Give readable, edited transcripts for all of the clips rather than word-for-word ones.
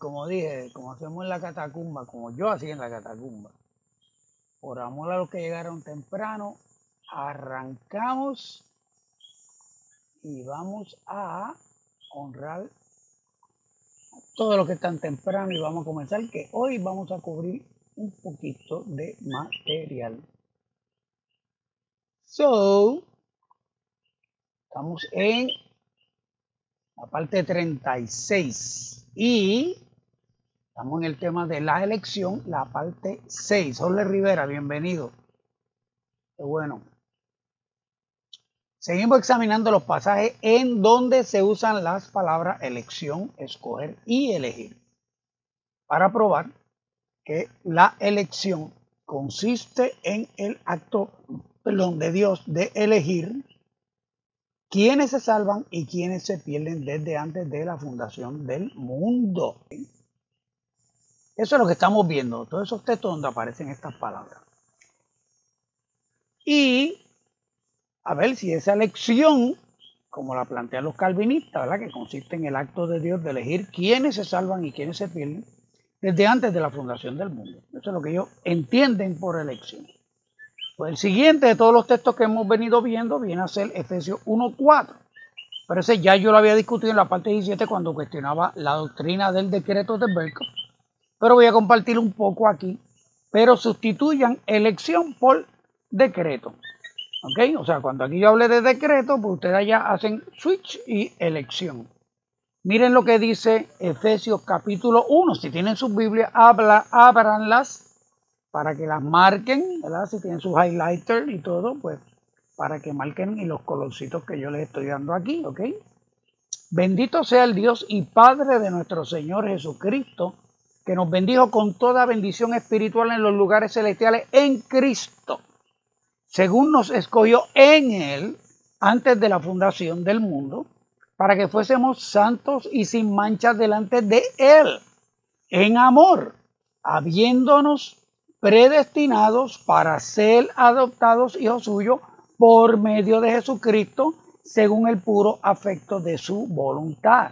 como dije, como hacemos en la catacumba, como yo hacía en la catacumba, por amor a los que llegaron temprano, arrancamos y vamos a honrar a todos los que están temprano y vamos a comenzar, que hoy vamos a cubrir un poquito de material. Estamos en la parte 36 y estamos en el tema de la elección, la parte 6. Jorge Rivera, bienvenido. Qué bueno. Seguimos examinando los pasajes en donde se usan las palabras elección, escoger y elegir, para probar que la elección consiste en el acto de Dios de elegir quiénes se salvan y quiénes se pierden desde antes de la fundación del mundo. Eso es lo que estamos viendo, todos esos textos donde aparecen estas palabras. Y a ver si esa elección, como la plantean los calvinistas, ¿verdad?, que consiste en el acto de Dios de elegir quiénes se salvan y quiénes se pierden desde antes de la fundación del mundo. Eso es lo que ellos entienden por elección. Pues el siguiente de todos los textos que hemos venido viendo viene a ser Efesios 1:4. Pero ese ya yo lo había discutido en la parte 17 cuando cuestionaba la doctrina del decreto de Berkov. Pero voy a compartir un poco aquí. Pero sustituyan elección por decreto. ¿Ok? O sea, cuando aquí yo hable de decreto, pues ustedes allá hacen switch y elección. Miren lo que dice Efesios capítulo 1. Si tienen sus Biblias, ábranlas para que las marquen, ¿verdad? Si tienen sus highlighters y todo, pues para que marquen y los colorcitos que yo les estoy dando aquí, ¿ok? Bendito sea el Dios y Padre de nuestro Señor Jesucristo, que nos bendijo con toda bendición espiritual en los lugares celestiales en Cristo, según nos escogió en Él antes de la fundación del mundo, para que fuésemos santos y sin mancha delante de Él, en amor, habiéndonos predestinados para ser adoptados hijos suyos por medio de Jesucristo, según el puro afecto de su voluntad,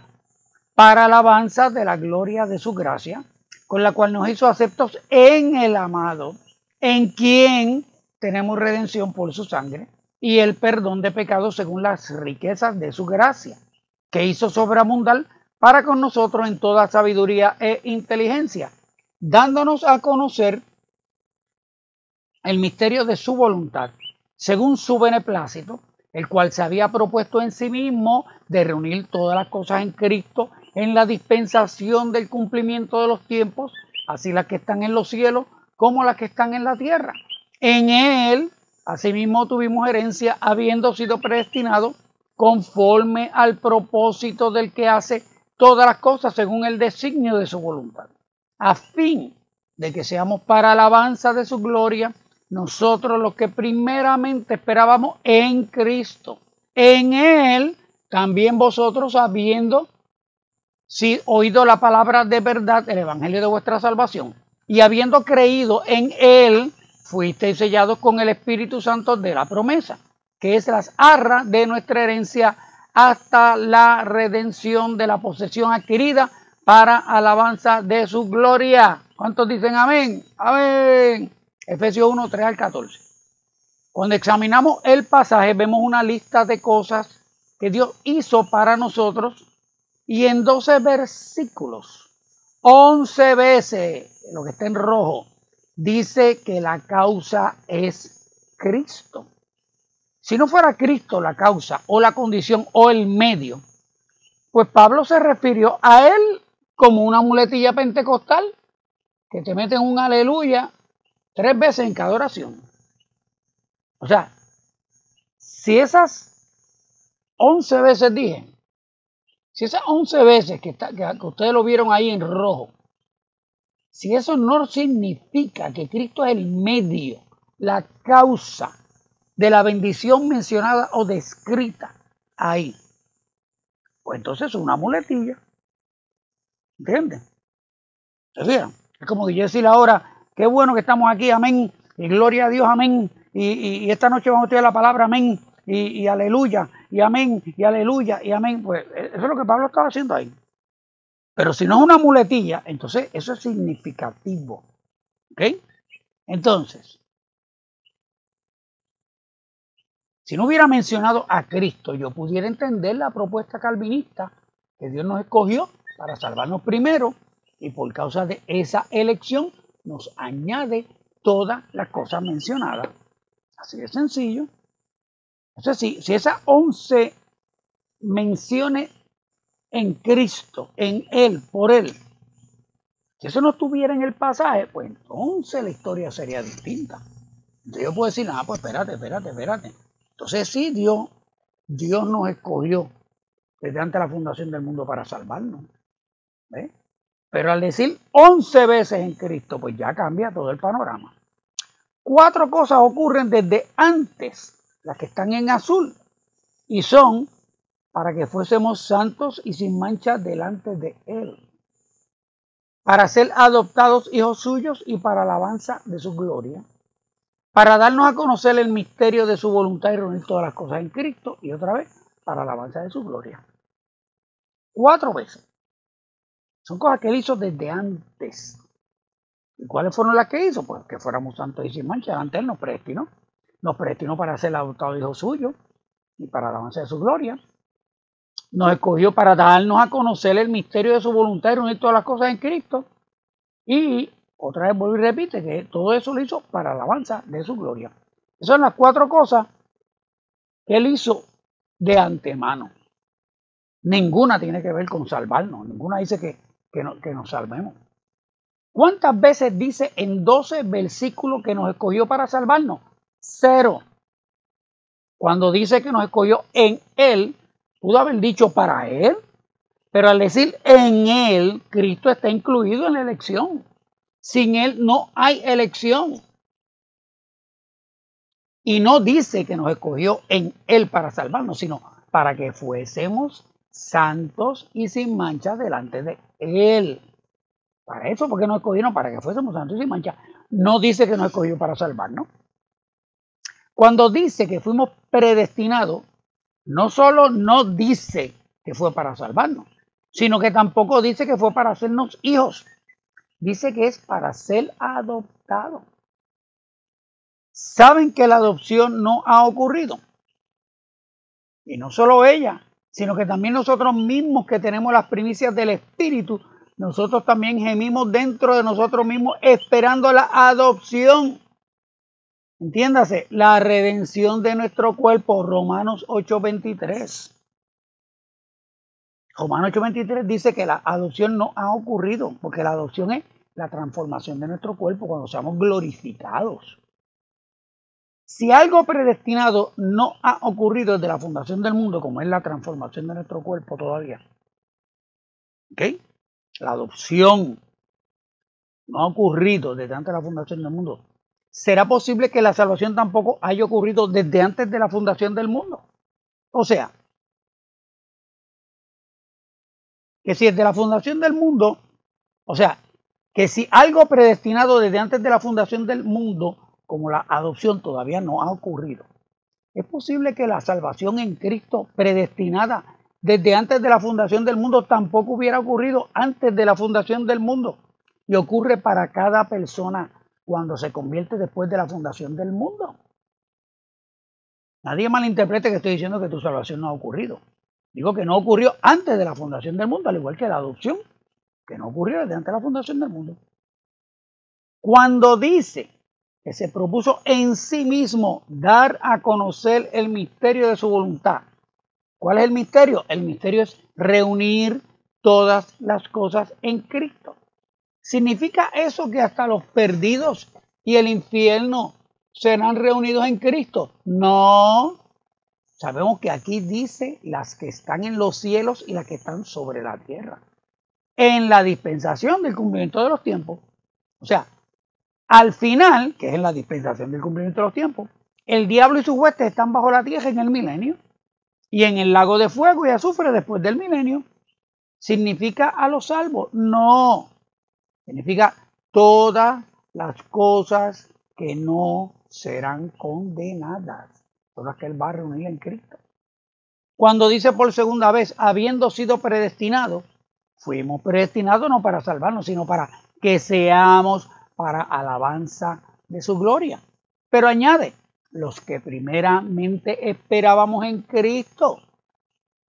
para alabanza de la gloria de su gracia, con la cual nos hizo aceptos en el amado, en quien tenemos redención por su sangre y el perdón de pecados según las riquezas de su gracia, que hizo sobreabundar para con nosotros en toda sabiduría e inteligencia, dándonos a conocer el misterio de su voluntad, según su beneplácito, el cual se había propuesto en sí mismo de reunir todas las cosas en Cristo en la dispensación del cumplimiento de los tiempos, así las que están en los cielos como las que están en la tierra. En Él, asimismo, tuvimos herencia, habiendo sido predestinados conforme al propósito del que hace todas las cosas según el designio de su voluntad, a fin de que seamos para alabanza de su gloria, nosotros los que primeramente esperábamos en Cristo. En Él también vosotros, habiendo oído la palabra de verdad, el evangelio de vuestra salvación, y habiendo creído en Él, fuisteis sellados con el Espíritu Santo de la promesa, que es las arras de nuestra herencia hasta la redención de la posesión adquirida para alabanza de su gloria. ¿Cuántos dicen amén? Amén. Efesios 1, 3 al 14. Cuando examinamos el pasaje vemos una lista de cosas que Dios hizo para nosotros y en 12 versículos, 11 veces, lo que está en rojo, dice que la causa es Cristo. Si no fuera Cristo la causa o la condición o el medio, pues Pablo se refirió a él como una muletilla pentecostal que te meten un aleluya 3 veces en cada oración. O sea, si esas 11 veces dije, si esas 11 veces que ustedes lo vieron ahí en rojo, si eso no significa que Cristo es el medio, la causa de la bendición mencionada o descrita ahí, pues entonces es una muletilla. ¿Entienden? ¿Se fijan? Es como que yo decir ahora, qué bueno que estamos aquí, amén, y gloria a Dios, amén, y esta noche vamos a estudiar la palabra, amén, y aleluya, y amén, y aleluya, y amén. Pues eso es lo que Pablo estaba haciendo ahí. Pero si no es una muletilla, entonces eso es significativo. ¿Ok? Entonces, si no hubiera mencionado a Cristo, yo pudiera entender la propuesta calvinista que Dios nos escogió para salvarnos primero y por causa de esa elección nos añade todas las cosas mencionadas. Así de sencillo. Entonces, si esas 11 menciones en Cristo, en Él, por Él, si eso no estuviera en el pasaje, pues entonces la historia sería distinta. Entonces yo puedo decir, pues espérate. Entonces sí, Dios nos escogió desde antes de la fundación del mundo para salvarnos. ¿Ves? Pero al decir 11 veces en Cristo, pues ya cambia todo el panorama. 4 cosas ocurren desde antes, las que están en azul, y son para que fuésemos santos y sin mancha delante de Él, para ser adoptados hijos suyos y para alabanza de su gloria, para darnos a conocer el misterio de su voluntad y reunir todas las cosas en Cristo, y otra vez, para alabanza de su gloria. 4 veces. Son cosas que Él hizo desde antes. ¿Y cuáles fueron las que hizo? Pues que fuéramos santos y sin mancha delante de Él, nos predestinó. Nos predestinó para ser adoptados hijos suyos y para alabanza de su gloria. Nos escogió para darnos a conocer el misterio de su voluntad y reunir todas las cosas en Cristo. Y otra vez vuelvo y repite que todo eso lo hizo para alabanza de su gloria. Esas son las 4 cosas que Él hizo de antemano. Ninguna tiene que ver con salvarnos. Ninguna dice que nos salvemos. ¿Cuántas veces dice en 12 versículos que nos escogió para salvarnos? 0. Cuando dice que nos escogió en Él, pudo haber dicho para Él, pero al decir en Él, Cristo está incluido en la elección. Sin Él no hay elección. Y no dice que nos escogió en Él para salvarnos, sino para que fuésemos santos y sin mancha delante de Él. Para eso, porque nos escogieron para que fuésemos santos y sin mancha. No dice que nos escogió para salvarnos. Cuando dice que fuimos predestinados, no solo no dice que fue para salvarnos, sino que tampoco dice que fue para hacernos hijos. Dice que es para ser adoptados. ¿Saben que la adopción no ha ocurrido? Y no solo ella, sino que también nosotros mismos que tenemos las primicias del Espíritu, nosotros también gemimos dentro de nosotros mismos esperando la adopción. Entiéndase, la redención de nuestro cuerpo, Romanos 8:23. Romanos 8:23 dice que la adopción no ha ocurrido, porque la adopción es la transformación de nuestro cuerpo cuando seamos glorificados. Si algo predestinado no ha ocurrido desde la fundación del mundo, como es la transformación de nuestro cuerpo todavía, ¿ok? La adopción no ha ocurrido desde antes de la fundación del mundo. ¿Será posible que la salvación tampoco haya ocurrido desde antes de la fundación del mundo? O sea, que si desde la fundación del mundo, o sea, que si algo predestinado desde antes de la fundación del mundo, como la adopción, todavía no ha ocurrido, ¿es posible que la salvación en Cristo predestinada desde antes de la fundación del mundo tampoco hubiera ocurrido antes de la fundación del mundo? Y ocurre para cada persona cuando se convierte después de la fundación del mundo. Nadie malinterprete que estoy diciendo que tu salvación no ha ocurrido. Digo que no ocurrió antes de la fundación del mundo, al igual que la adopción, que no ocurrió desde antes de la fundación del mundo. Cuando dice que se propuso en sí mismo dar a conocer el misterio de su voluntad. ¿Cuál es el misterio? El misterio es reunir todas las cosas en Cristo. ¿Significa eso que hasta los perdidos y el infierno serán reunidos en Cristo? No. Sabemos que aquí dice las que están en los cielos y las que están sobre la tierra. En la dispensación del cumplimiento de los tiempos. O sea, al final, que es en la dispensación del cumplimiento de los tiempos, el diablo y sus huestes están bajo la tierra en el milenio y en el lago de fuego y azufre después del milenio. ¿Significa a los salvos? No. Significa todas las cosas que no serán condenadas. Todas las que Él va a reunir en Cristo. Cuando dice por segunda vez, habiendo sido predestinado, fuimos predestinados no para salvarnos, sino para que seamos para alabanza de su gloria. Pero añade, los que primeramente esperábamos en Cristo.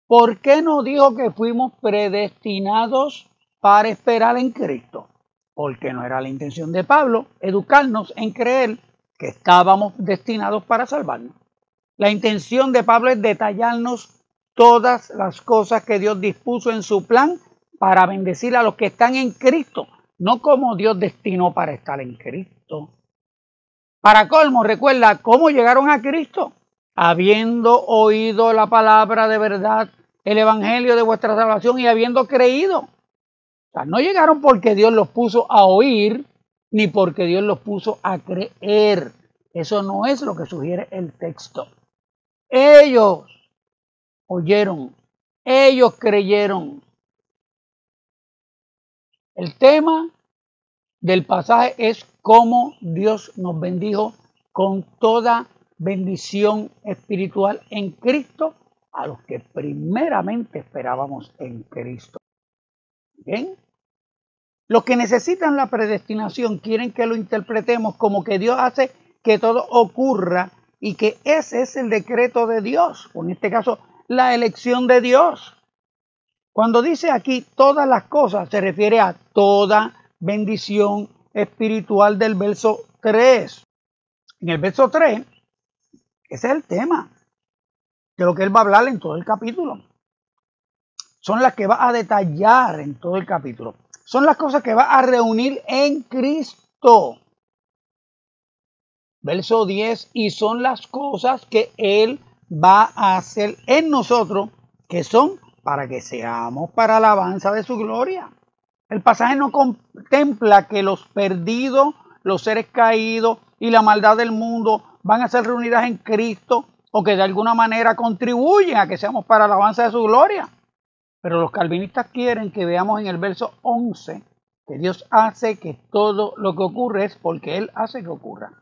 ¿Por qué no dijo que fuimos predestinados para esperar en Cristo? Porque no era la intención de Pablo educarnos en creer que estábamos destinados para salvarnos. La intención de Pablo es detallarnos todas las cosas que Dios dispuso en su plan para bendecir a los que están en Cristo, no como Dios destinó para estar en Cristo. Para colmo, recuerda cómo llegaron a Cristo, habiendo oído la palabra de verdad, el evangelio de vuestra salvación y habiendo creído. O sea, no llegaron porque Dios los puso a oír, ni porque Dios los puso a creer. Eso no es lo que sugiere el texto. Ellos oyeron, ellos creyeron. El tema del pasaje es cómo Dios nos bendijo con toda bendición espiritual en Cristo a los que primeramente esperábamos en Cristo. ¿Bien? Los que necesitan la predestinación quieren que lo interpretemos como que Dios hace que todo ocurra y que ese es el decreto de Dios, o en este caso la elección de Dios. Cuando dice aquí todas las cosas, se refiere a toda bendición espiritual del verso 3. En el verso 3, ese es el tema de lo que él va a hablar en todo el capítulo. Son las que va a detallar en todo el capítulo. Son las cosas que va a reunir en Cristo. Verso 10, y son las cosas que Él va a hacer en nosotros, que son para que seamos para alabanza de su gloria. El pasaje no contempla que los perdidos, los seres caídos y la maldad del mundo van a ser reunidas en Cristo o que de alguna manera contribuyen a que seamos para alabanza de su gloria. Pero los calvinistas quieren que veamos en el verso 11 que Dios hace que todo lo que ocurre es porque Él hace que ocurra.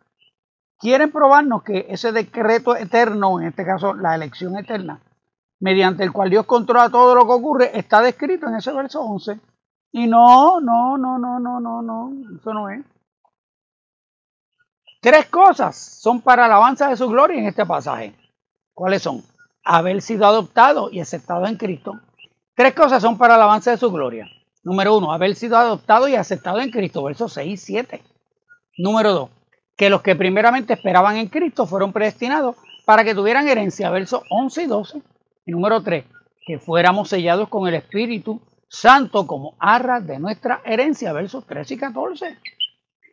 Quieren probarnos que ese decreto eterno, en este caso la elección eterna, mediante el cual Dios controla todo lo que ocurre, está descrito en ese verso 11. Y no, eso no es. Tres cosas son para alabanza de su gloria en este pasaje. ¿Cuáles son? Haber sido adoptado y aceptado en Cristo. Tres cosas son para alabanza de su gloria. Número 1, haber sido adoptado y aceptado en Cristo, versos 6 y 7. Número 2, que los que primeramente esperaban en Cristo fueron predestinados para que tuvieran herencia, versos 11 y 12. Y número 3, que fuéramos sellados con el Espíritu Santo como arras de nuestra herencia, versos 13 y 14.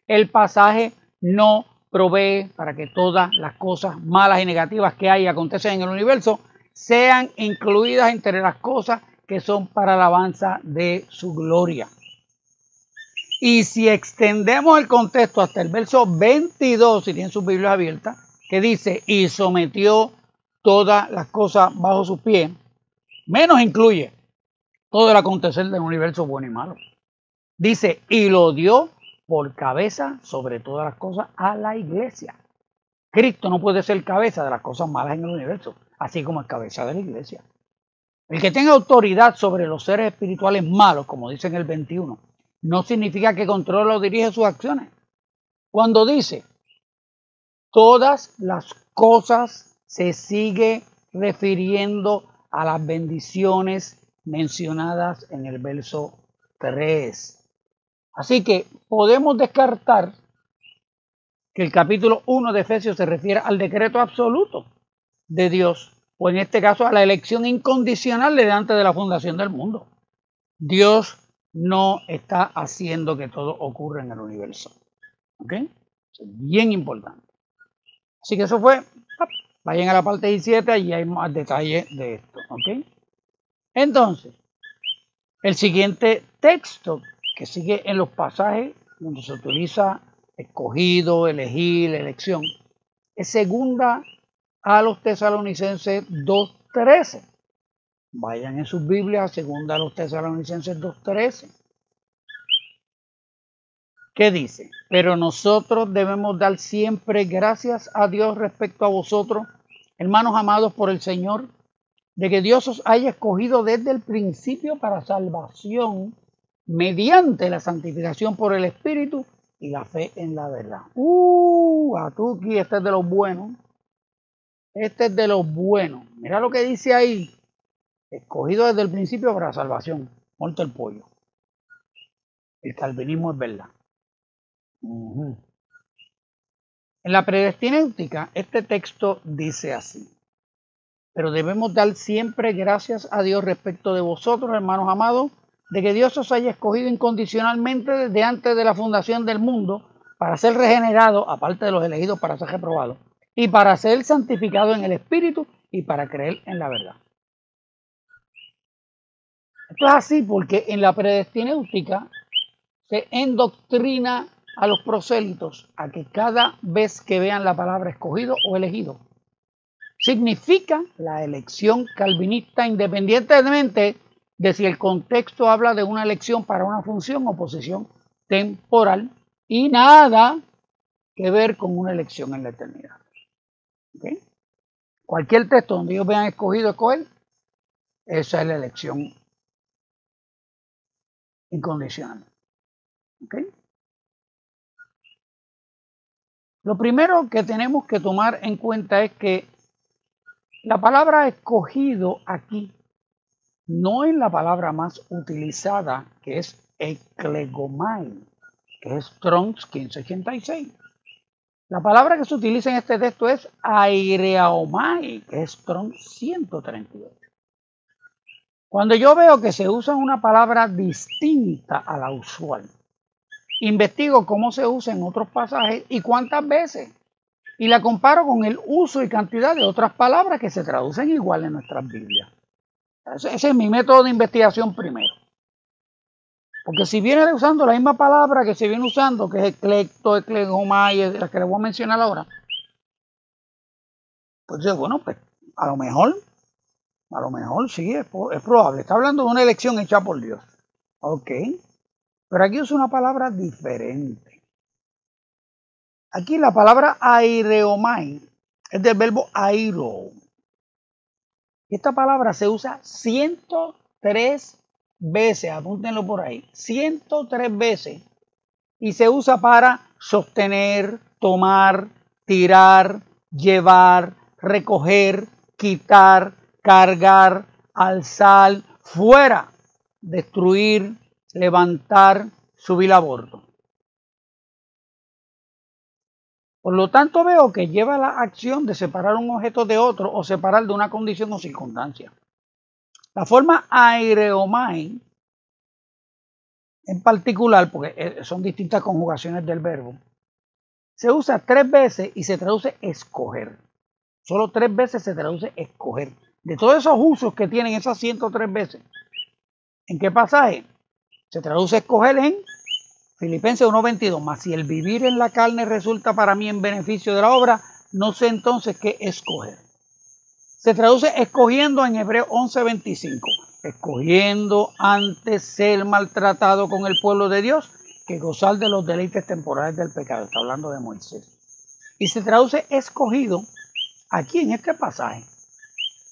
El pasaje no provee para que todas las cosas malas y negativas que hay y acontecen en el universo sean incluidas entre las cosas que son para alabanza de su gloria. Y si extendemos el contexto hasta el verso 22, si tienen sus Biblias abiertas, que dice, y sometió todas las cosas bajo sus pies, menos incluye todo el acontecer del universo bueno y malo. Dice, y lo dio por cabeza sobre todas las cosas a la iglesia. Cristo no puede ser cabeza de las cosas malas en el universo, así como es cabeza de la iglesia. El que tenga autoridad sobre los seres espirituales malos, como dice en el 21, no significa que controla o dirige sus acciones. Cuando dice todas las cosas, se sigue refiriendo a las bendiciones mencionadas en el verso 3. Así que podemos descartar que el capítulo 1 de Efesios se refiere al decreto absoluto de Dios, o en este caso a la elección incondicional de antes de la fundación del mundo. Dios no está haciendo que todo ocurra en el universo. ¿Ok? Eso es bien importante. Así que eso fue. Vayan a la parte 17, allí hay más detalles de esto. ¿Ok? Entonces, el siguiente texto que sigue en los pasajes donde se utiliza escogido, elegir, elección, es segunda a los Tesalonicenses 2:13. Vayan en sus Biblias, segunda a los Tesalonicenses 2:13. ¿Qué dice? Pero nosotros debemos dar siempre gracias a Dios respecto a vosotros, hermanos amados por el Señor, de que Dios os haya escogido desde el principio para salvación mediante la santificación por el Espíritu y la fe en la verdad. Atuki, este es de los buenos. Este es de los buenos. Mira lo que dice ahí. Escogido desde el principio para salvación. Muerto el pollo. El calvinismo es verdad. En la predestináutica, este texto dice así. Pero debemos dar siempre gracias a Dios respecto de vosotros, hermanos amados, de que Dios os haya escogido incondicionalmente desde antes de la fundación del mundo para ser regenerado, aparte de los elegidos para ser reprobados, y para ser santificado en el Espíritu y para creer en la verdad. Esto es así porque en la predestináutica se endoctrina a los prosélitos a que cada vez que vean la palabra escogido o elegido, significa la elección calvinista independientemente de si el contexto habla de una elección para una función o posición temporal y nada que ver con una elección en la eternidad. ¿Okay? Cualquier texto donde ellos vean escogido, escoger, esa es la elección incondicional. ¿Okay? Lo primero que tenemos que tomar en cuenta es que la palabra escogido aquí no es la palabra más utilizada, que es eklegomai, que es Strong's 1586. La palabra que se utiliza en este texto es aireomai, que es Strong's 138. Cuando yo veo que se usa una palabra distinta a la usual, investigo cómo se usa en otros pasajes y cuántas veces, y la comparo con el uso y cantidad de otras palabras que se traducen igual en nuestras Biblias. Ese es mi método de investigación primero. Porque si viene usando la misma palabra que se viene usando, que es eclecto, eklegomai, la que le voy a mencionar ahora, pues bueno, pues a lo mejor sí, es probable. Está hablando de una elección hecha por Dios. Ok. Pero aquí usa una palabra diferente. Aquí la palabra aireomai es del verbo airo. Esta palabra se usa 103 veces, apúntenlo por ahí, 103 veces. Y se usa para sostener, tomar, tirar, llevar, recoger, quitar, cargar, alzar, fuera, destruir, levantar, subir a bordo. Por lo tanto, veo que lleva la acción de separar un objeto de otro o separar de una condición o circunstancia. La forma aireomai, en particular, porque son distintas conjugaciones del verbo, se usa 3 veces y se traduce escoger. Solo 3 veces se traduce escoger. De todos esos usos que tienen esas 103 veces, ¿en qué pasaje? Se traduce escoger en Filipenses 1:22, mas si el vivir en la carne resulta para mí en beneficio de la obra, no sé entonces qué escoger. Se traduce escogiendo en Hebreos 11:25, escogiendo antes ser maltratado con el pueblo de Dios que gozar de los deleites temporales del pecado. Está hablando de Moisés. Y se traduce escogido aquí en este pasaje.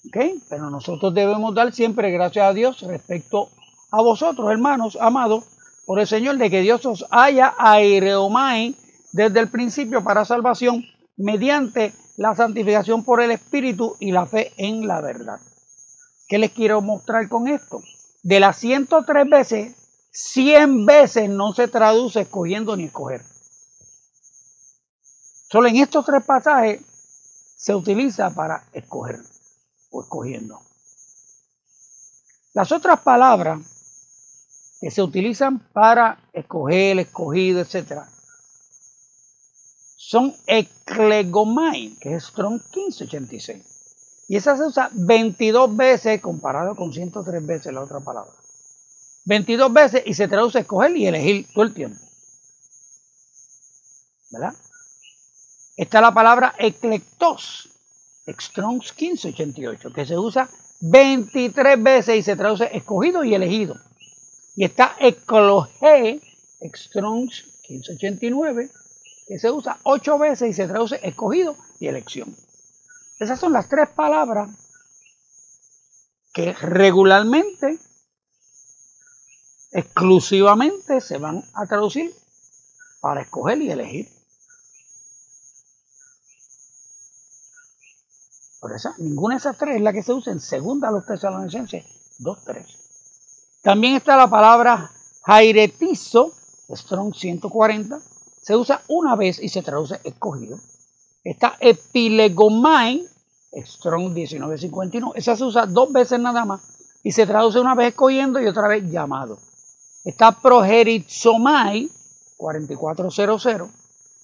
¿Okay? Pero nosotros debemos dar siempre gracias a Dios respecto a vosotros, hermanos, amados, por el Señor, de que Dios os haya aireomai desde el principio para salvación mediante la santificación por el Espíritu y la fe en la verdad. ¿Qué les quiero mostrar con esto? De las 103 veces, 100 veces no se traduce escogiendo ni escoger. Solo en estos 3 pasajes se utiliza para escoger o escogiendo. Las otras palabras que se utilizan para escoger, escogido, etc., son eklegomai, que es Strong 1586. Y esa se usa 22 veces comparado con 103 veces la otra palabra. 22 veces y se traduce escoger y elegir todo el tiempo. ¿Verdad? Está la palabra eclectos, Strong 1588, que se usa 23 veces y se traduce escogido y elegido. Y está eklohe, Strong 1589, que se usa 8 veces y se traduce escogido y elección. Esas son las 3 palabras que regularmente, exclusivamente, se van a traducir para escoger y elegir. Por eso, ninguna de esas tres es la que se usa en 2 a los Tesalonicenses 2:13. También está la palabra jairetizo, Strong 140, se usa una vez y se traduce escogido. Está epilegomai, Strong 1951, esa se usa 2 veces nada más y se traduce una vez escogiendo y otra vez llamado. Está progerizomai, 4400,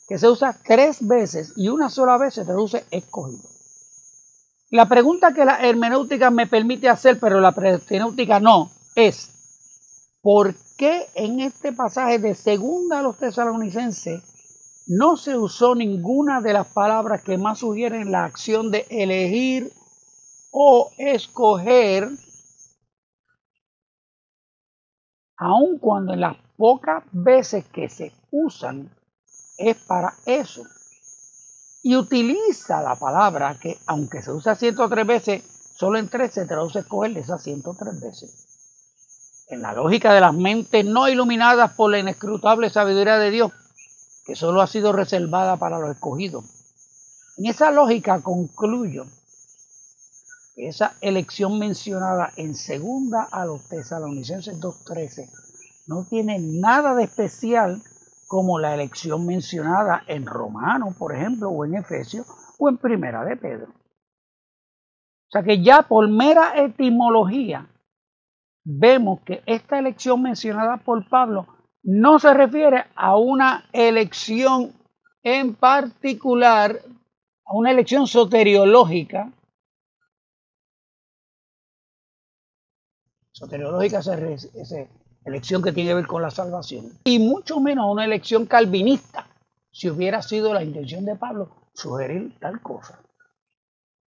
que se usa 3 veces y una sola vez se traduce escogido. La pregunta que la hermenéutica me permite hacer, pero la hermenéutica no, es ¿por qué en este pasaje de 2 a los Tesalonicenses no se usó ninguna de las palabras que más sugieren la acción de elegir o escoger, aun cuando en las pocas veces que se usan es para eso? Y utiliza la palabra que, aunque se usa 103 veces, solo en 3 se traduce escoger de esas 103 veces. En la lógica de las mentes no iluminadas por la inescrutable sabiduría de Dios, que solo ha sido reservada para los escogidos. En esa lógica concluyo que esa elección mencionada en 2 a los Tesalonicenses 2:13 no tiene nada de especial como la elección mencionada en Romanos, por ejemplo, o en Efesios, o en Primera de Pedro. O sea que ya por mera etimología vemos que esta elección mencionada por Pablo no se refiere a una elección en particular, a una elección soteriológica. Soteriológica es elección que tiene que ver con la salvación. Y mucho menos a una elección calvinista, si hubiera sido la intención de Pablo sugerir tal cosa.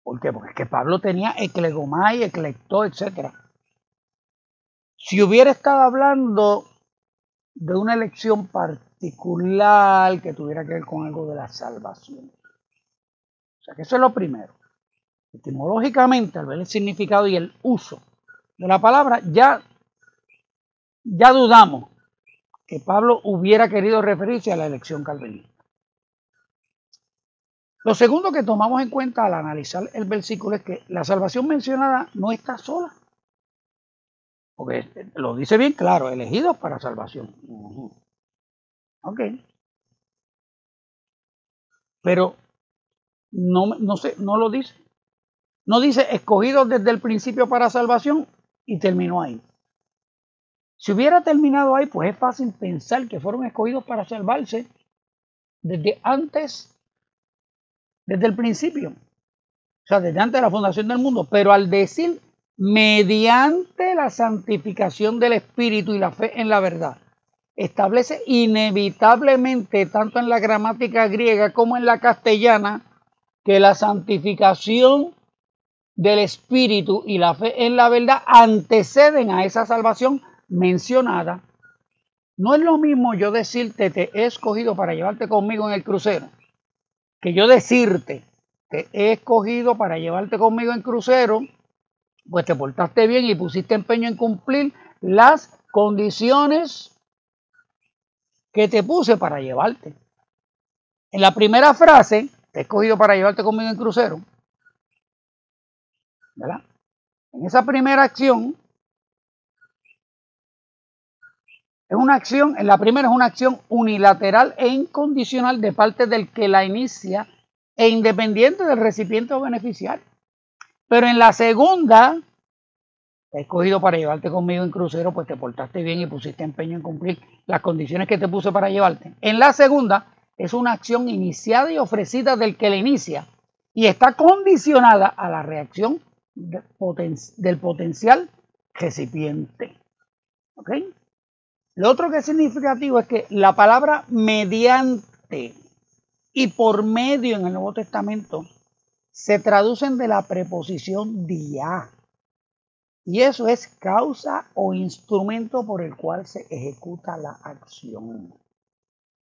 ¿Por qué? Porque es que Pablo tenía eclegomai, eclectó, etc. Si hubiera estado hablando de una elección particular que tuviera que ver con algo de la salvación. O sea que eso es lo primero. Etimológicamente, al ver el significado y el uso de la palabra, ya dudamos que Pablo hubiera querido referirse a la elección calvinista. Lo segundo que tomamos en cuenta al analizar el versículo es que la salvación mencionada no está sola. Porque lo dice bien claro, elegidos para salvación. Ok. Pero no lo dice. No dice escogidos desde el principio para salvación y terminó ahí. Si hubiera terminado ahí, pues es fácil pensar que fueron escogidos para salvarse desde antes, desde el principio. O sea, desde antes de la fundación del mundo. Pero al decir mediante la santificación del Espíritu y la fe en la verdad, establece inevitablemente, tanto en la gramática griega como en la castellana, que la santificación del Espíritu y la fe en la verdad anteceden a esa salvación mencionada. No es lo mismo yo decirte te he escogido para llevarte conmigo en el crucero, que yo decirte te he escogido para llevarte conmigo en crucero, pues te portaste bien y pusiste empeño en cumplir las condiciones que te puse para llevarte. En la primera frase, te he escogido para llevarte conmigo en crucero, ¿verdad? En esa primera acción, en la primera es una acción unilateral e incondicional de parte del que la inicia e independiente del recipiente o beneficiario. Pero en la segunda, te he escogido para llevarte conmigo en crucero, pues te portaste bien y pusiste empeño en cumplir las condiciones que te puse para llevarte. En la segunda, es una acción iniciada y ofrecida del que la inicia y está condicionada a la reacción del potencial recipiente. ¿Ok? Lo otro que es significativo es que la palabra mediante y por medio en el Nuevo Testamento se traducen de la preposición dia. Y eso es causa o instrumento por el cual se ejecuta la acción.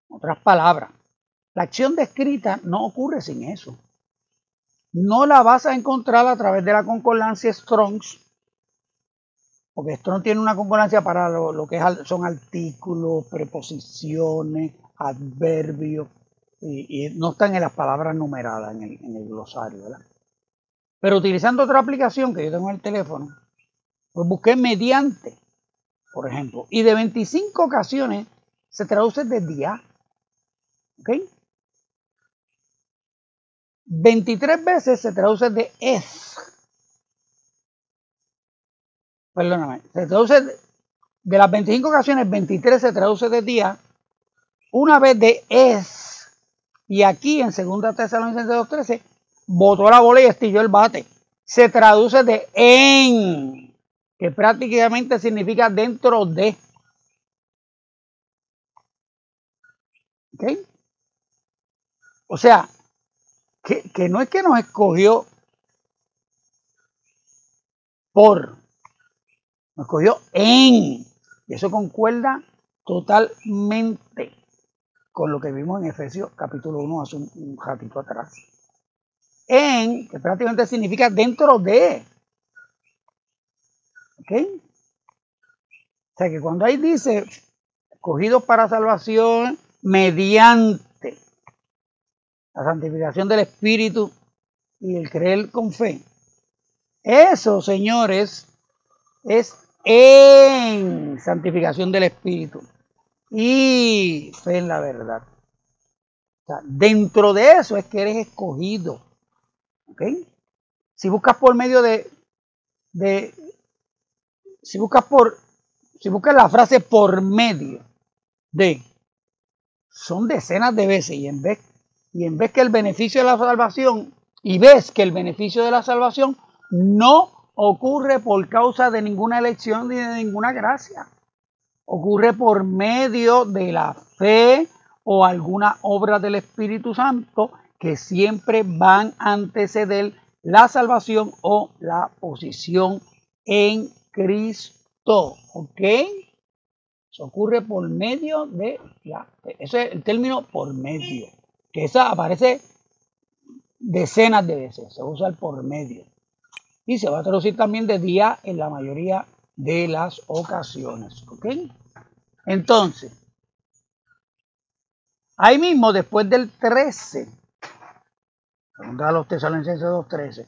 En otras palabras, la acción descrita no ocurre sin eso. No la vas a encontrar a través de la concordancia Strong's porque esto no tiene una concordancia para lo que son artículos, preposiciones, adverbios, y no están en las palabras numeradas en el glosario, ¿verdad? Pero utilizando otra aplicación que yo tengo en el teléfono, pues busqué mediante, por ejemplo, y de 25 ocasiones se traduce de día, ¿ok? 23 veces se traduce de es. Perdóname, se traduce de las 25 ocasiones, 23 se traduce de día, una vez de es. Y aquí en 2 Tesalonicenses 2:13, botó la bola y estilló el bate. Se traduce de en, que prácticamente significa dentro de. ¿Ok? O sea, que no es que nos escogió por, nos escogió en. Y eso concuerda totalmente con lo que vimos en Efesios capítulo 1 hace un ratito atrás. En, que prácticamente significa dentro de. ¿Ok? O sea que cuando ahí dice escogidos para salvación mediante la santificación del Espíritu y el creer con fe, eso, señores, es en santificación del Espíritu y fe en la verdad. O sea, dentro de eso es que eres escogido. ¿Ok? Si buscas por medio si buscas la frase por medio de, son decenas de veces, y en vez que el beneficio de la salvación, y ves que el beneficio de la salvación no ocurre por causa de ninguna elección ni de ninguna gracia. Ocurre por medio de la fe o alguna obra del Espíritu Santo que siempre van a anteceder la salvación o la posición en Cristo. ¿Ok? Eso ocurre por medio de la fe. Ese es el término por medio, que esa aparece decenas de veces. Se usa el por medio. Y se va a traducir también de día en la mayoría de las ocasiones. ¿Ok? Entonces, ahí mismo, después del 13, a los Tesalonicenses 2:13,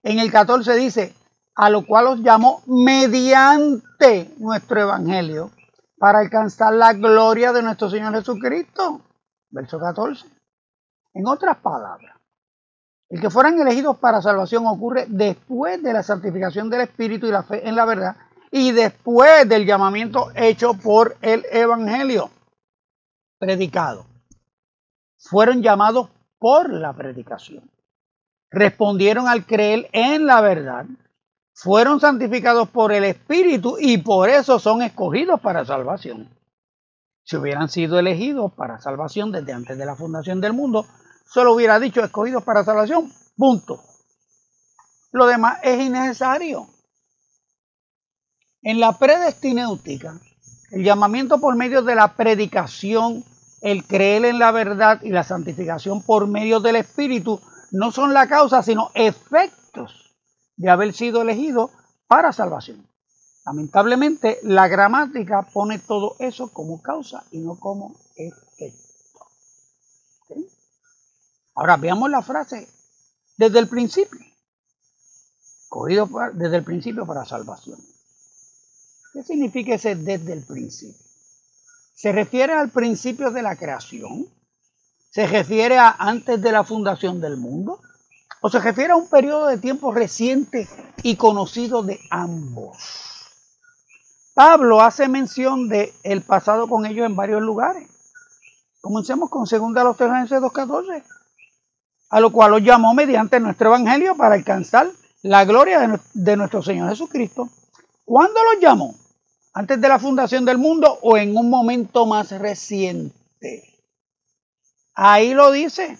en el 14 dice, a lo cual os llamó mediante nuestro evangelio para alcanzar la gloria de nuestro Señor Jesucristo. Verso 14. En otras palabras, el que fueran elegidos para salvación ocurre después de la santificación del Espíritu y la fe en la verdad, y después del llamamiento hecho por el evangelio predicado. Fueron llamados por la predicación. Respondieron al creer en la verdad. Fueron santificados por el Espíritu y por eso son escogidos para salvación. Si hubieran sido elegidos para salvación desde antes de la fundación del mundo, solo hubiera dicho escogidos para salvación, punto. Lo demás es innecesario. En la predestinéutica, el llamamiento por medio de la predicación, el creer en la verdad y la santificación por medio del Espíritu no son la causa, sino efectos de haber sido elegido para salvación. Lamentablemente, la gramática pone todo eso como causa y no como efecto. ¿Okay? Ahora veamos la frase desde el principio. Escogido desde el principio para salvación. ¿Qué significa ese desde el principio? ¿Se refiere al principio de la creación? ¿Se refiere a antes de la fundación del mundo? ¿O se refiere a un periodo de tiempo reciente y conocido de ambos? Pablo hace mención del pasado con ellos en varios lugares. Comencemos con 2 Tesalonicenses 2:14, a lo cual los llamó mediante nuestro evangelio para alcanzar la gloria de nuestro Señor Jesucristo. ¿Cuándo los llamó? ¿Antes de la fundación del mundo o en un momento más reciente? Ahí lo dice.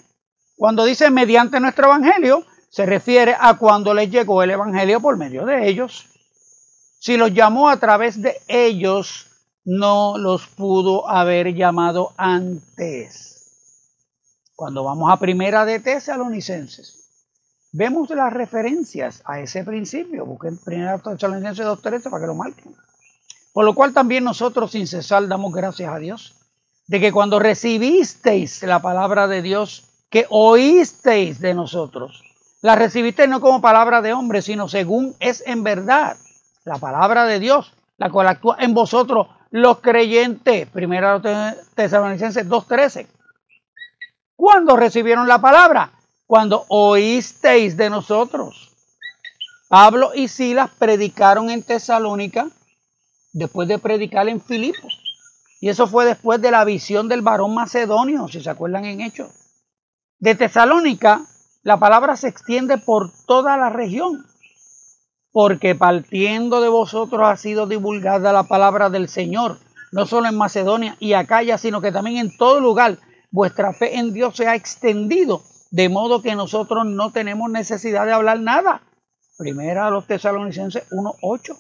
Cuando dice mediante nuestro evangelio, se refiere a cuando les llegó el evangelio por medio de ellos. Si los llamó a través de ellos, no los pudo haber llamado antes. Cuando vamos a primera de Tesalonicenses, vemos las referencias a ese principio. Busquen 1 Tesalonicenses 2:13 para que lo marquen. Por lo cual también nosotros sin cesar damos gracias a Dios de que cuando recibisteis la palabra de Dios, que oísteis de nosotros, la recibisteis no como palabra de hombre, sino según es en verdad la palabra de Dios, la cual actúa en vosotros los creyentes. 1 Tesalonicenses 2:13. ¿Cuándo recibieron la palabra? Cuando oísteis de nosotros. Pablo y Silas predicaron en Tesalónica después de predicar en Filipos. Y eso fue después de la visión del varón macedonio, si se acuerdan en Hechos. De Tesalónica, la palabra se extiende por toda la región, porque partiendo de vosotros ha sido divulgada la palabra del Señor, no solo en Macedonia y Acaya, sino que también en todo lugar. Vuestra fe en Dios se ha extendido, de modo que nosotros no tenemos necesidad de hablar nada. Primera a los Tesalonicenses 1:8.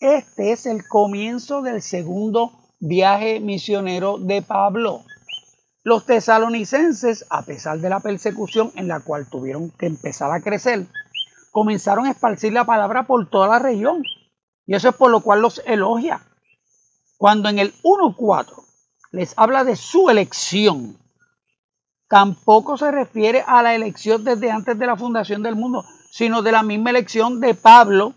Este es el comienzo del segundo viaje misionero de Pablo. Los tesalonicenses, a pesar de la persecución en la cual tuvieron que empezar a crecer, comenzaron a esparcir la palabra por toda la región. Y eso es por lo cual los elogia. Cuando en el 1:4 les habla de su elección, tampoco se refiere a la elección desde antes de la fundación del mundo, sino de la misma elección de Pablo,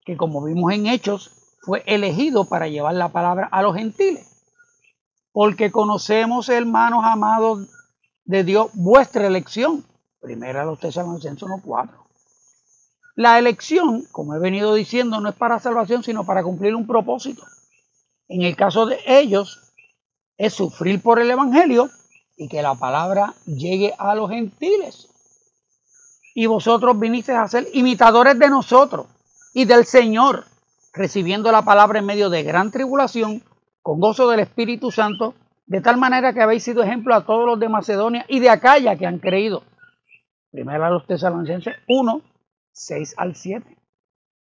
que como vimos en Hechos, fue elegido para llevar la palabra a los gentiles. Porque conocemos, hermanos amados de Dios, vuestra elección. Primera a los Tesalonicenses 1:4. La elección, como he venido diciendo, no es para salvación, sino para cumplir un propósito. En el caso de ellos, es sufrir por el evangelio y que la palabra llegue a los gentiles. Y vosotros vinisteis a ser imitadores de nosotros y del Señor, recibiendo la palabra en medio de gran tribulación, con gozo del Espíritu Santo, de tal manera que habéis sido ejemplo a todos los de Macedonia y de Acaya que han creído. Primero a los Tesalonicenses 1:6-7.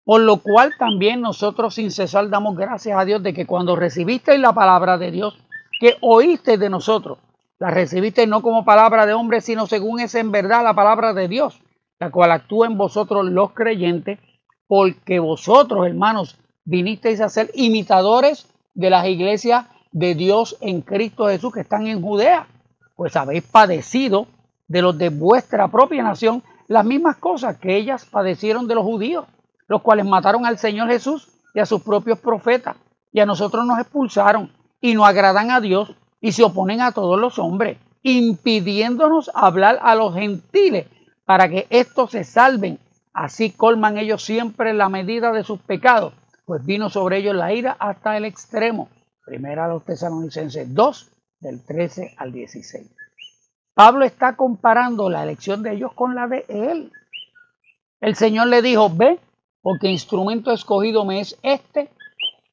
Por lo cual también nosotros sin cesar damos gracias a Dios de que cuando recibisteis la palabra de Dios, que oísteis de nosotros, la recibisteis no como palabra de hombre, sino según es en verdad la palabra de Dios, la cual actúa en vosotros los creyentes, porque vosotros, hermanos, vinisteis a ser imitadores de las iglesias de Dios en Cristo Jesús que están en Judea, pues habéis padecido de los de vuestra propia nación las mismas cosas que ellas padecieron de los judíos, los cuales mataron al Señor Jesús y a sus propios profetas, y a nosotros nos expulsaron, y no agradan a Dios, y se oponen a todos los hombres, impidiéndonos hablar a los gentiles, para que éstos se salven. Así colman ellos siempre la medida de sus pecados, pues vino sobre ellos la ira hasta el extremo. Primera a los Tesalonicenses 2, del 13 al 16. Pablo está comparando la elección de ellos con la de él. El Señor le dijo, ve, porque instrumento escogido me es este,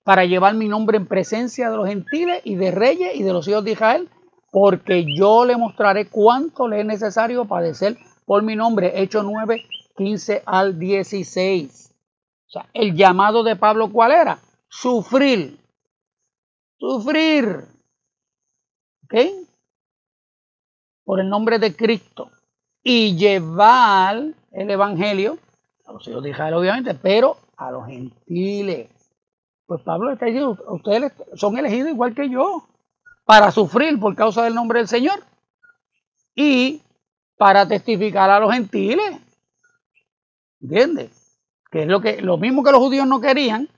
para llevar mi nombre en presencia de los gentiles y de reyes y de los hijos de Israel, porque yo le mostraré cuánto le es necesario padecer por mi nombre. Hechos 9, 15 al 16. O sea, el llamado de Pablo, ¿cuál era? Sufrir. Sufrir. ¿Ok? Por el nombre de Cristo. Y llevar el evangelio a los hijos de Israel, obviamente, pero a los gentiles. Pues Pablo está diciendo, ustedes son elegidos igual que yo, para sufrir por causa del nombre del Señor y para testificar a los gentiles. ¿Entiendes? Que es lo mismo que los judíos no querían,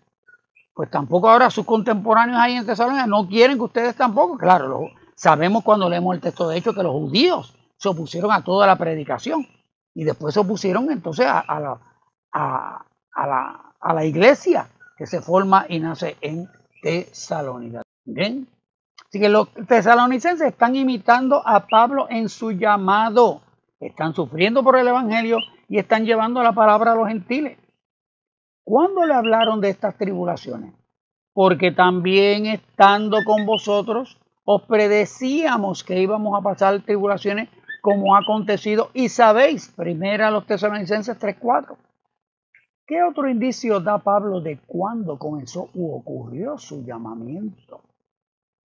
pues tampoco ahora sus contemporáneos ahí en Tesalónica no quieren que ustedes tampoco. Claro, sabemos cuando leemos el texto de Hechos que los judíos se opusieron a toda la predicación y después se opusieron entonces a la iglesia que se forma y nace en Tesalónica. ¿Bien? Así que los tesalonicenses están imitando a Pablo en su llamado. Están sufriendo por el evangelio y están llevando la palabra a los gentiles. ¿Cuándo le hablaron de estas tribulaciones? Porque también estando con vosotros os predecíamos que íbamos a pasar tribulaciones como ha acontecido y sabéis, primera a los Tesalonicenses 3:4. ¿Qué otro indicio da Pablo de cuándo comenzó u ocurrió su llamamiento?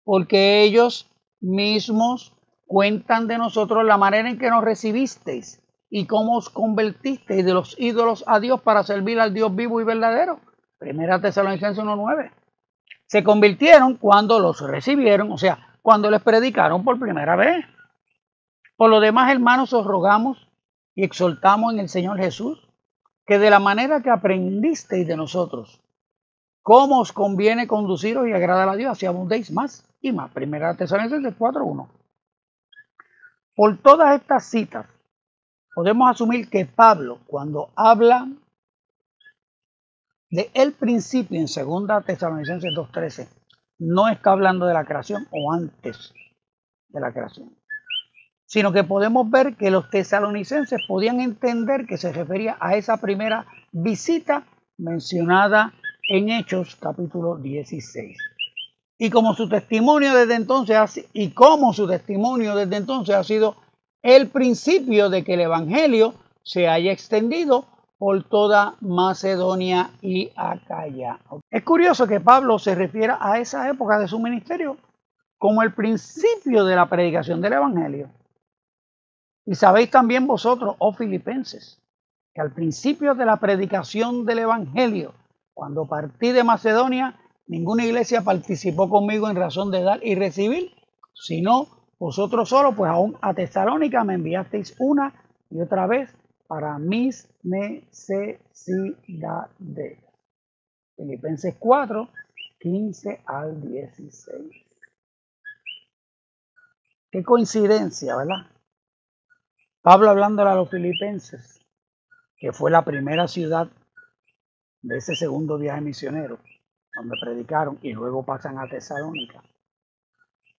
Porque ellos mismos cuentan de nosotros la manera en que nos recibisteis y cómo os convertisteis de los ídolos a Dios para servir al Dios vivo y verdadero. Primera Tesalonicenses 1:9. Se convirtieron cuando los recibieron, o sea, cuando les predicaron por primera vez. Por lo demás, hermanos, os rogamos y exhortamos en el Señor Jesús que de la manera que aprendisteis de nosotros, cómo os conviene conduciros y agradar a Dios, así abundéis más y más. Primera Tesalonicenses 4:1. Por todas estas citas, podemos asumir que Pablo, cuando habla de el principio en 2 Tesalonicenses 2:13, no está hablando de la creación o antes de la creación, sino que podemos ver que los tesalonicenses podían entender que se refería a esa primera visita mencionada en Hechos capítulo 16. Y como su testimonio desde entonces ha sido el principio de que el evangelio se haya extendido por toda Macedonia y Acaya. Es curioso que Pablo se refiera a esa época de su ministerio como el principio de la predicación del evangelio. Y sabéis también vosotros, oh filipenses, que al principio de la predicación del evangelio, cuando partí de Macedonia, ninguna iglesia participó conmigo en razón de dar y recibir, sino vosotros solos, pues aún a Tesalónica me enviasteis una y otra vez para mis necesidades. Filipenses 4, 15 al 16. Qué coincidencia, ¿verdad? Pablo hablándole a los filipenses, que fue la primera ciudad de ese segundo viaje misionero, donde predicaron y luego pasan a Tesalónica.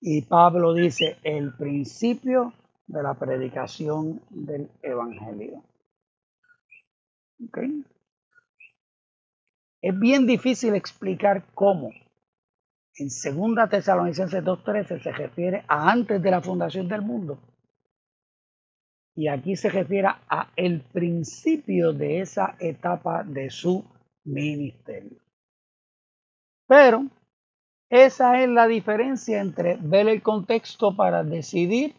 Y Pablo dice el principio de la predicación del evangelio. ¿Okay? Es bien difícil explicar cómo en 2 Tesalonicenses 2:13 se refiere a antes de la fundación del mundo. Y aquí se refiere a el principio de esa etapa de su ministerio. Pero esa es la diferencia entre ver el contexto para decidir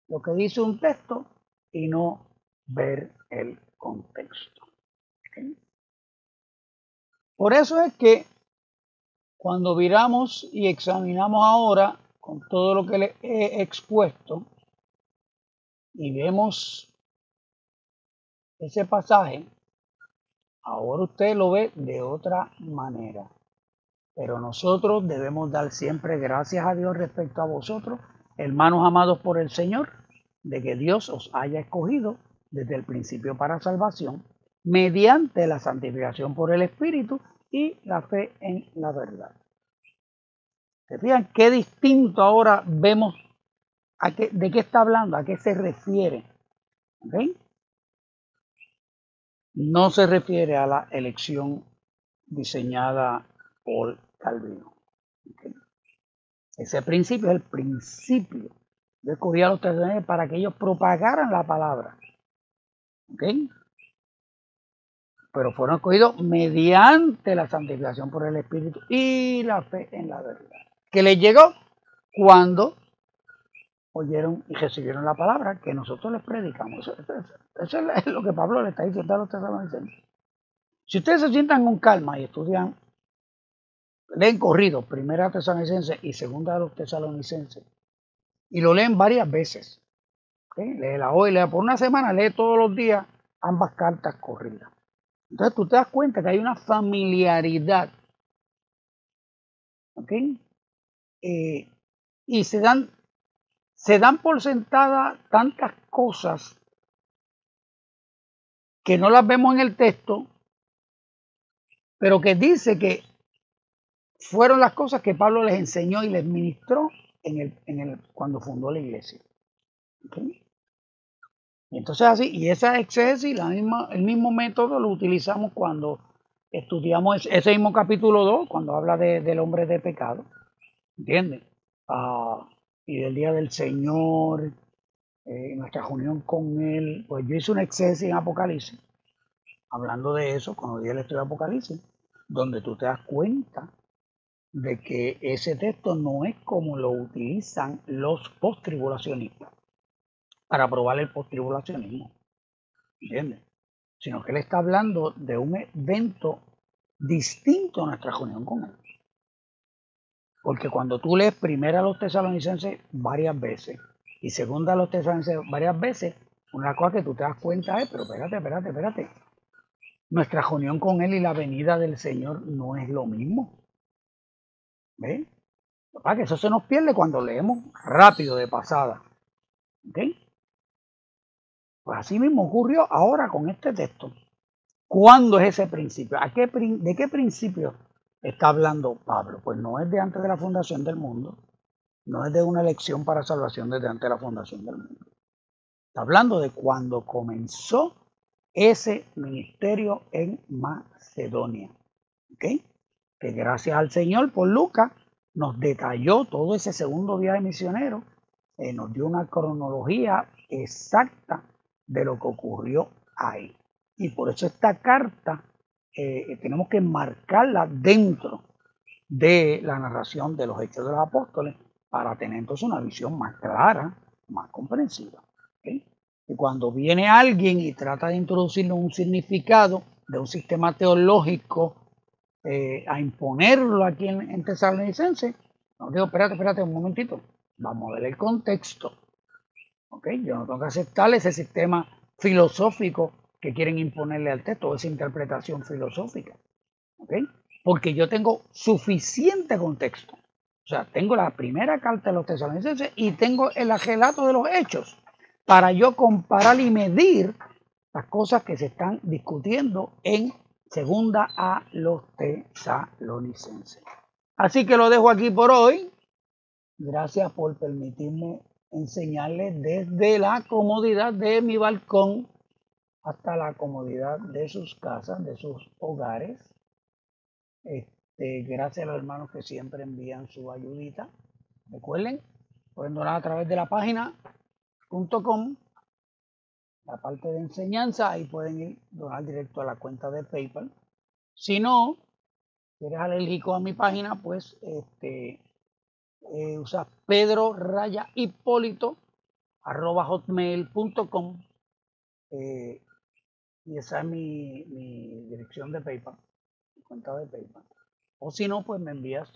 lo que dice un texto y no ver el contexto. ¿Okay? Por eso es que cuando viramos y examinamos ahora con todo lo que le he expuesto y vemos ese pasaje, ahora usted lo ve de otra manera. Pero nosotros debemos dar siempre gracias a Dios respecto a vosotros, hermanos amados por el Señor, de que Dios os haya escogido desde el principio para salvación, mediante la santificación por el Espíritu y la fe en la verdad. ¿Se fijan qué distinto ahora vemos de qué está hablando, a qué se refiere? ¿Okay? No se refiere a la elección diseñada por Calvino. ¿Okay? Ese principio es el principio. Yo escogí a los tesalonicenses para que ellos propagaran la palabra. ¿Ok? Pero fueron escogidos mediante la santificación por el Espíritu y la fe en la verdad. Que les llegó cuando oyeron y recibieron la palabra que nosotros les predicamos. Eso es lo que Pablo le está diciendo a los tesalonicenses. Si ustedes se sientan con calma y estudian, leen corrido, primera Tesalonicenses y segunda de los Tesalonicenses, y lo leen varias veces. ¿Okay? Léela hoy, léela por una semana, lee todos los días ambas cartas corridas. Entonces tú te das cuenta que hay una familiaridad. ¿Okay? Y se dan por sentada tantas cosas que no las vemos en el texto, pero que dice que fueron las cosas que Pablo les enseñó y les ministró cuando fundó la iglesia. ¿Okay? Y entonces así, y esa exégesis, el mismo método lo utilizamos cuando estudiamos ese mismo capítulo 2, cuando habla del hombre de pecado, ¿entiendes? Y del día del Señor, nuestra reunión con Él. Pues yo hice una exégesis en Apocalipsis, hablando de eso, cuando di el estudio de Apocalipsis, donde tú te das cuenta de que ese texto no es como lo utilizan los postribulacionistas para probar el postribulacionismo. ¿entiendes? Sino que él está hablando de un evento distinto a nuestra reunión con él. Porque cuando tú lees primera a los tesalonicenses varias veces y segunda a los tesalonicenses varias veces, una cosa que tú te das cuenta es, pero espérate. Nuestra reunión con él y la venida del Señor no es lo mismo. ¿Ves? Para que eso se nos pierde cuando leemos rápido de pasada. ¿Ok? Pues así mismo ocurrió ahora con este texto. ¿Cuándo es ese principio? ¿De qué principio está hablando Pablo? Pues no es de antes de la fundación del mundo, no es de una elección para salvación desde antes de la fundación del mundo. Está hablando de cuando comenzó ese ministerio en Macedonia. ¿Ok? Que gracias al Señor por Lucas nos detalló todo ese segundo viaje misionero, nos dio una cronología exacta de lo que ocurrió ahí. Y por eso esta carta tenemos que marcarla dentro de la narración de los Hechos de los Apóstoles para tener entonces una visión más clara, más comprensiva. ¿Okay? Y cuando viene alguien y trata de introducirle un significado de un sistema teológico a imponerlo aquí en Tesalonicense, no digo, espérate un momentito, vamos a ver el contexto. ¿Okay? Yo no tengo que aceptar ese sistema filosófico que quieren imponerle al texto, esa interpretación filosófica. ¿Okay? Porque yo tengo suficiente contexto. O sea, tengo la primera carta de los tesalonicenses y tengo el relato de los hechos para yo comparar y medir las cosas que se están discutiendo en segunda a los tesalonicenses. Así que lo dejo aquí por hoy. Gracias por permitirme enseñarles desde la comodidad de mi balcón hasta la comodidad de sus casas, de sus hogares. Gracias a los hermanos que siempre envían su ayudita. Recuerden, pueden donar a través de la página.com, la parte de enseñanza, ahí pueden ir donar directo a la cuenta de PayPal. Si no, si eres alérgico a mi página, pues usa pedro-hipólito@hotmail.com y esa es mi dirección de PayPal, mi cuenta de PayPal. O si no, pues me tiras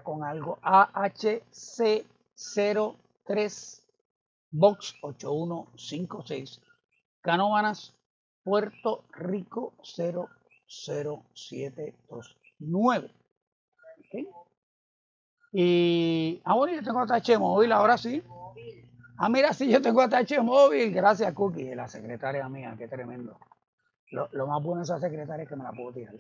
con algo AHC03 Box 8156 Canóvanas, Puerto Rico 00729. ¿Okay? Y bueno, yo tengo ATH móvil ahora sí. Mira, sí, yo tengo ATH móvil. Gracias, Cookie, la secretaria mía, qué tremendo. Lo más bueno de esa secretaria es que me la puedo tirar.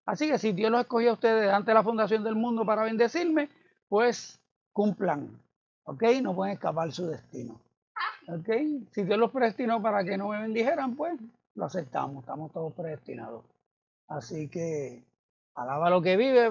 Así que si Dios los escogió a ustedes ante la fundación del mundo para bendecirme, pues cumplan. ¿Ok? No pueden escapar su destino. ¿Ok? Si Dios los predestinó para que no me bendijeran, pues lo aceptamos. Estamos todos predestinados. Así que alaba lo que vive.